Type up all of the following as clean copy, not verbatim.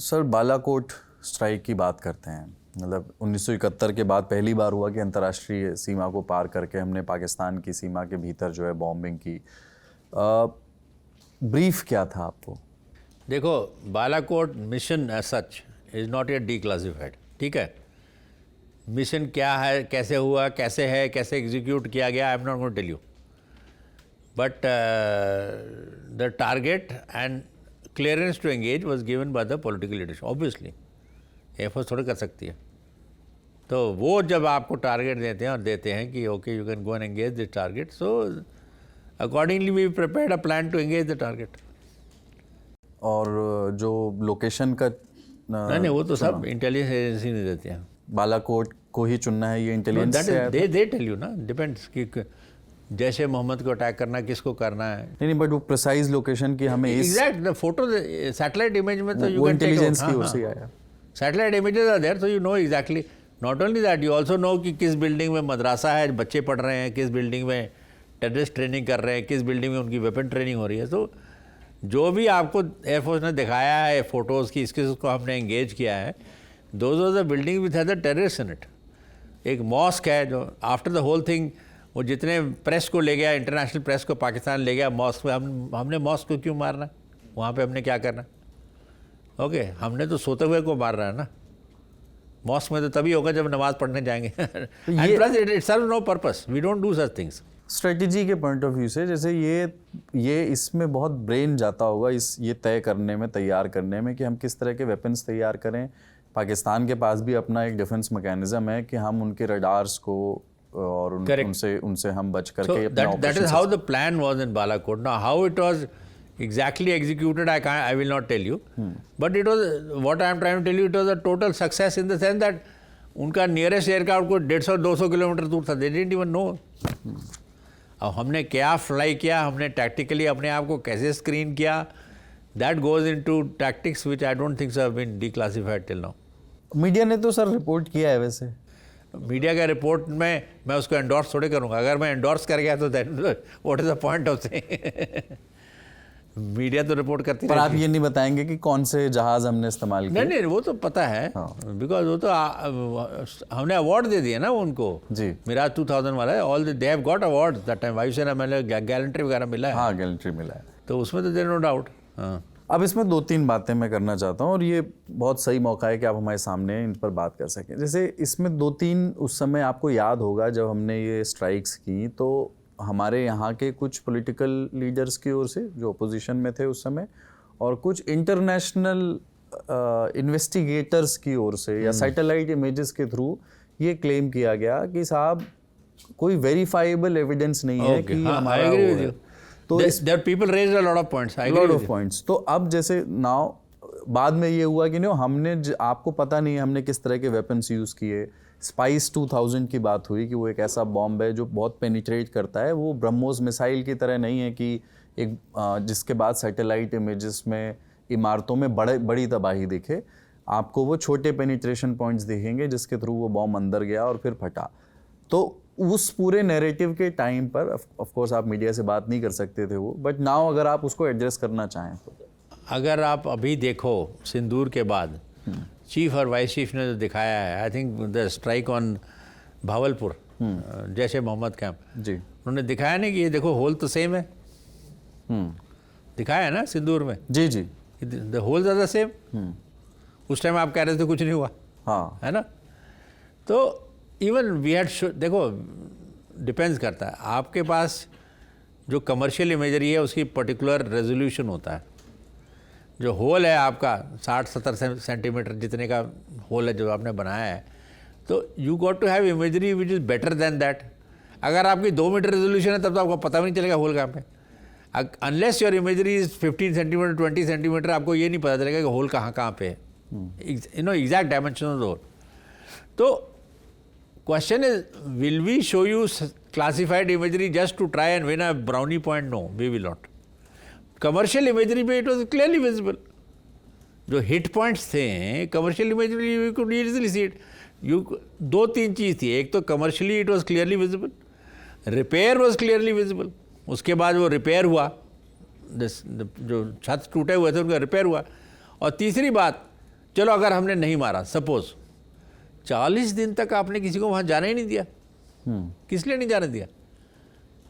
Sir Balakot strike की बात करते हैं, मतलब 1971 के बाद पहली बार हुआ कि अंतर्राष्ट्रीय सीमा को पार करके हमने पाकिस्तान की सीमा के भीतर जो है बॉम्बिंग की। ब्रीफ क्या था आपको? देखो, Balakot mission as such is not yet declassified, ठीक है। मिशन क्या है, कैसे हुआ, कैसे है, कैसे एग्जीक्यूट किया गया, I am not going to tell you, but the target and clearance to engage was given by the political leadership. Obviously air force थोड़ी कर सकती है, तो वो जब आपको टारगेट देते हैं और देते हैं कि okay you can go and engage this target, so accordingly we prepared a plan to engage the target. और जो लोकेशन का नहीं, वो तो सब इंटेलिजेंस एजेंसी ने देते हैं। बालाकोट को ही चुनना है, ये इंटेलिजेंस से आया था? दे टेल यू ना, डिपेंड्स कि जैसे मोहम्मद को अटैक करना, किसको करना है। नहीं, बट वो प्रिसाइज लोकेशन की हमें एग्जैक्ट फोटो सैटेलाइट इमेज में तो यू कैन इंटेलिजेंस की ओर से आया। Satellite images are there, so you know exactly. Not only that, you also know कि किस बिल्डिंग में मदरसा है, बच्चे पढ़ रहे हैं, किस बिल्डिंग में टेररिस्ट ट्रेनिंग कर रहे हैं, किस बिल्डिंग में उनकी वेपन ट्रेनिंग हो रही है। तो जो भी आपको एयरफोर्स ने दिखाया है फोटोज़ की, इसको हमने एंगेज किया है, those are the building with has the terrorist in it. एक मॉस्क है जो आफ्टर द होल थिंग, वो जितने प्रेस को ले गया, इंटरनेशनल प्रेस को पाकिस्तान ले गया मॉस्क पे, हमने मॉस्क को क्यों मारना? वहाँ पे हमने क्या करना? ओके, हमने तो सोते हुए को मार रहा है ना। मॉस्क में तो तभी होगा जब नमाज पढ़ने जाएंगे। And plus it serve no purpose, we don't do such things. Strategy के पॉइंट ऑफ व्यू से, जैसे ये इसमें बहुत ब्रेन जाता होगा ये तय करने में, तैयार करने में कि हम किस तरह के वेपन्स तैयार करें। पाकिस्तान के पास भी अपना एक डिफेंस मैकेनिज्म है कि हम उनके रडार्स को और उनसे हम बच करके that is how the plan was in Balakot. Now how it was exactly executed, I will not tell you, but it was, what I am trying to tell you, it was a total success in the sense that उनका nearest aircraft को 150-200 kilometre दूर था, they didn't even know। अब हमने क्या fly किया, हमने tactically अपने आप को कैसे स्क्रीन किया, that goes into tactics which I don't think so have been declassified till now. Media ने तो सर रिपोर्ट किया है, वैसे मीडिया का रिपोर्ट में मैं उसको एंडोर्स थोड़े करूँगा। अगर मैं एंडोर्स कर गया तो that what is the point of saying. Media तो रिपोर्ट करती है, पर आप ये नहीं बताएंगे कि कौन से जहाज हमने इस्तेमाल किए? नहीं, वो तो पता है, बिकॉज वो तो हमने अवार्ड दे दिया ना उनको जी। मिराज 2000 वाला है, all they have got award that time. वायुसेना में गैलेंट्री वगैरह मिला है। हाँ, गैलेंट्री मिला है, तो उसमें तो देयर नो डाउट। हाँ, अब इसमें 2-3 बातें मैं करना चाहता हूँ और ये बहुत सही मौका है कि आप हमारे सामने इन पर बात कर सकें। जैसे इसमें 2-3 उस समय आपको याद होगा जब हमने ये स्ट्राइक्स की, तो हमारे यहाँ के कुछ पॉलिटिकल लीडर्स की ओर से जो अपोजिशन में थे उस समय, और कुछ इंटरनेशनल इन्वेस्टिगेटर्स की ओर से या सैटेलाइट इमेजेस के थ्रू ये क्लेम किया गया कि साहब कोई वेरीफाइबल एविडेंस नहीं है कि हमारा I agree with you. तो there people raised a lot of points. I agree with you. तो अब जैसे नाउ बाद में ये हुआ कि नहीं, हमने आपको पता नहीं है हमने किस तरह के वेपन्स यूज़ किए। स्पाइस 2000 की बात हुई कि वो एक ऐसा बॉम्ब है जो बहुत पेनिट्रेट करता है। वो ब्रह्मोस मिसाइल की तरह नहीं है कि एक जिसके बाद सैटेलाइट इमेजेस में इमारतों में बड़ी तबाही दिखे। आपको वो छोटे पेनिट्रेशन पॉइंट्स दिखेंगे जिसके थ्रू वो बॉम्ब अंदर गया और फिर फटा। तो उस पूरे नैरेटिव के टाइम पर ऑफ कोर्स आप मीडिया से बात नहीं कर सकते थे वो, बट नाउ अगर आप उसको एड्रेस करना चाहें तो। अगर आप अभी देखो सिंदूर के बाद चीफ और वाइस चीफ ने जो दिखाया है, I think the strike on Bahawalpur, जैसे मोहम्मद कैंप जी, उन्होंने दिखाया नहीं कि ये देखो होल तो सेम है। दिखाया है ना सिंदूर में? जी जी, the holes are the same. उस टाइम आप कह रहे थे कुछ नहीं हुआ, हाँ, है ना? तो इवन वी हैड, देखो डिपेंड्स करता है, आपके पास जो कमर्शियल इमेजरी है उसकी पर्टिकुलर रेजोल्यूशन होता है। जो होल है आपका 60-70 सेंटीमीटर जितने का होल है जो आपने बनाया है, तो you got to have imagery which is better than that. अगर आपकी 2 मीटर रेजोल्यूशन है तब तो आपको पता भी नहीं चलेगा होल कहाँ पे। Unless your imagery is 15 centimetre 20 centimetre, आपको ये नहीं पता चलेगा कि होल कहाँ पे है, you know exact dimension of the hole. तो question is, will we show you classified imagery just to try and win a brownie point? No, we will not. Commercial imagery पे इट वॉज क्लियरली विजिबल। जो hit points थे commercial imagery, you could easily see it. 2-3 चीज़ थी, एक तो commercially it was clearly visible, repair was clearly visible, उसके बाद वो रिपेयर हुआ, जो छत टूटे हुए थे उनका रिपेयर हुआ, और तीसरी बात चलो अगर हमने नहीं मारा, सपोज 40 दिन तक आपने किसी को वहाँ जाने ही नहीं दिया, किस लिए नहीं जाने दिया?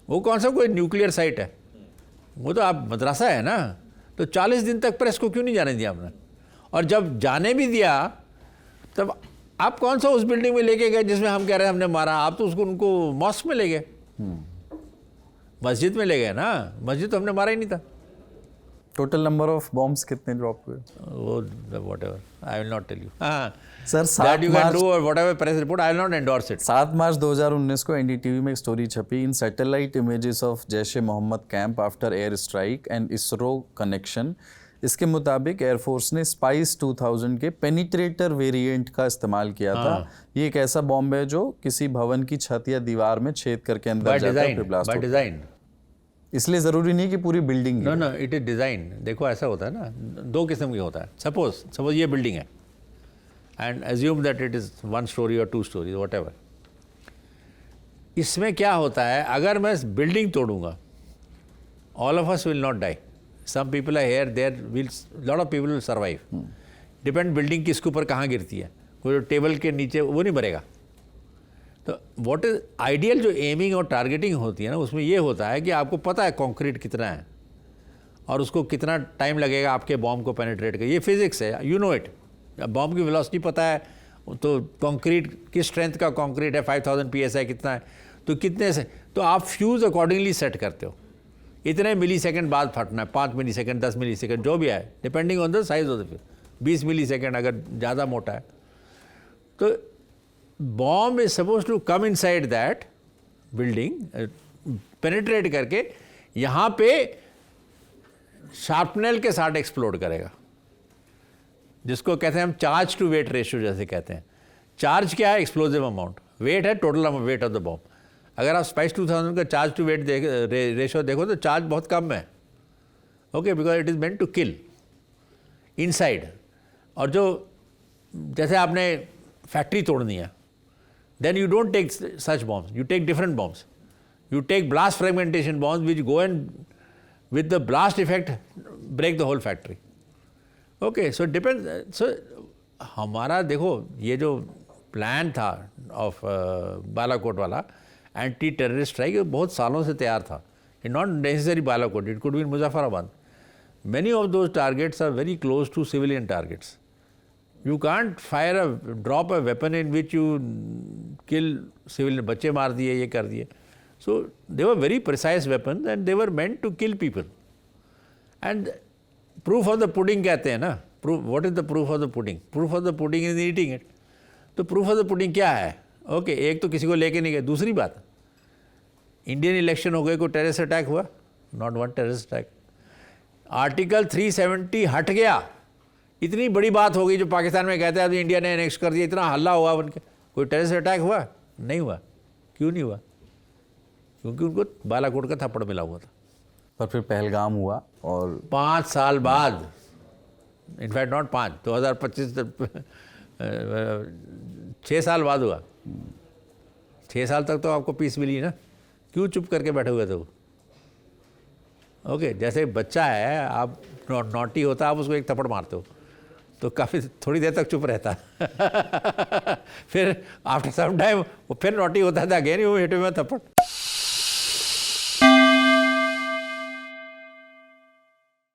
वो कौन सा कोई न्यूक्लियर साइट है? वो तो आप मदरसा है ना, तो 40 दिन तक प्रेस को क्यों नहीं जाने दिया आपने? और जब जाने भी दिया तब आप कौन सा उस बिल्डिंग में लेके गए जिसमें हम कह रहे हैं हमने मारा? आप तो उसको उनको मॉस्क में ले गए, मस्जिद में ले गए ना, मस्जिद तो हमने मारा ही नहीं था। टोटल नंबर ऑफ बॉम्ब्स कितने ड्रॉप हुए? वो whatever, I will not tell you. हाँ, sir that you can do or whatever press report, I will not endorse it. 7 March 2019 को एनडीटीवी में एक स्टोरी छपी, in satellite images of Jaish e Mohammed camp after air strike and ISRO connection. इसके मुताबिक air force ने spice 2000 के penetrator variant का इस्तेमाल किया था। ये एक ऐसा बॉम्ब है जो किसी भवन की छत या दीवार में छेद करके अंदर जाता है, फिर ब्लास्ट होता है। डिजाइन, इसलिए जरूरी नहीं कि पूरी building. No no, it is design. देखो ऐसा होता है ना, दो किस्म के होता है। सपोज ये बिल्डिंग है and assume that it is 1 story और 2 स्टोरी व्हाटएवर। इसमें क्या होता है, अगर मैं बिल्डिंग तोड़ूंगा, all of us will not die, some people are here, there will lot of people will survive. Depend building किसके ऊपर कहाँ गिरती है, कोई टेबल के नीचे वो नहीं मरेगा। तो व्हाट इज आइडियल जो एमिंग और टारगेटिंग होती है ना, उसमें ये होता है कि आपको पता है कंक्रीट कितना है और उसको कितना टाइम लगेगा आपके बॉम्ब को पेनिट्रेट कर। ये फिजिक्स है, यू नो इट। बॉम्ब की वेलोसिटी पता है, तो कंक्रीट किस स्ट्रेंथ का कंक्रीट है, 5000 PSI कितना है, तो कितने से, तो आप फ्यूज़ अकॉर्डिंगली सेट करते हो। इतने मिली सेकेंड बाद फटना है, 5 मिली सेकेंड, 10 मिली सेकेंड, जो भी है, depending on the size of the fuse. 20 millisecond अगर ज़्यादा मोटा है, तो bomb is suppose to come inside that building, penetrate करके यहाँ पे शार्पनेल के साथ एक्सप्लोड करेगा, जिसको कहते हैं हम चार्ज टू वेट रेशियो जैसे कहते हैं। चार्ज क्या है? Explosive amount. वेट है total weight of the bomb. अगर आप स्पाइस 2000 का चार्ज टू वेट रेशियो देखो तो चार्ज बहुत कम है, okay, because it is meant to kill inside. और जो जैसे आपने फैक्ट्री तोड़नी है, then you don't take such bombs, you take different bombs. You take blast fragmentation bombs which go and with the blast effect break the whole factory. Okay, so it depends. So हमारा देखो ये जो plan था of Balakot वाला anti terrorist strike, बहुत सालों से तैयार था। It not necessary Balakot, it could be in Muzaffarabad. Many of those targets are very close to civilian targets. You can't drop a weapon in which you kill civilian, बच्चे मार दिए, ये कर दिए. So they were very precise weapons and they were meant to kill people. And proof of the pudding कहते हैं ना, what is the proof of the pudding? Proof of the pudding is eating it. तो proof of the pudding क्या है? Okay, एक तो किसी को लेके नहीं गए. दूसरी बात, इंडियन इलेक्शन हो गए, कोई टेररिस्ट अटैक हुआ? Not one terrorist attack. Article 370 हट गया. इतनी बड़ी बात हो गई जो पाकिस्तान में कहते हैं अभी इंडिया ने एनेक्स कर दिया, इतना हल्ला हुआ उनके. कोई टेररिस्ट अटैक हुआ? नहीं हुआ. क्यों नहीं हुआ? क्योंकि उनको बालाकोट का थप्पड़ मिला हुआ था. पर फिर पहलगाम हुआ और 5 साल बाद, इनफैक्ट नॉट 5, 2025 6 साल बाद हुआ. 6 साल तक तो आपको पीस मिली ना. क्यों चुप करके बैठे हुए थे वो? ओके, जैसे बच्चा है, आप नॉटी होता है, आप उसको एक थप्पड़ मारते हो तो काफ़ी थोड़ी देर तक चुप रहता फिर आफ्टर सम टाइम वो फिर नॉटी होता था, again you hit him with थप्पड़.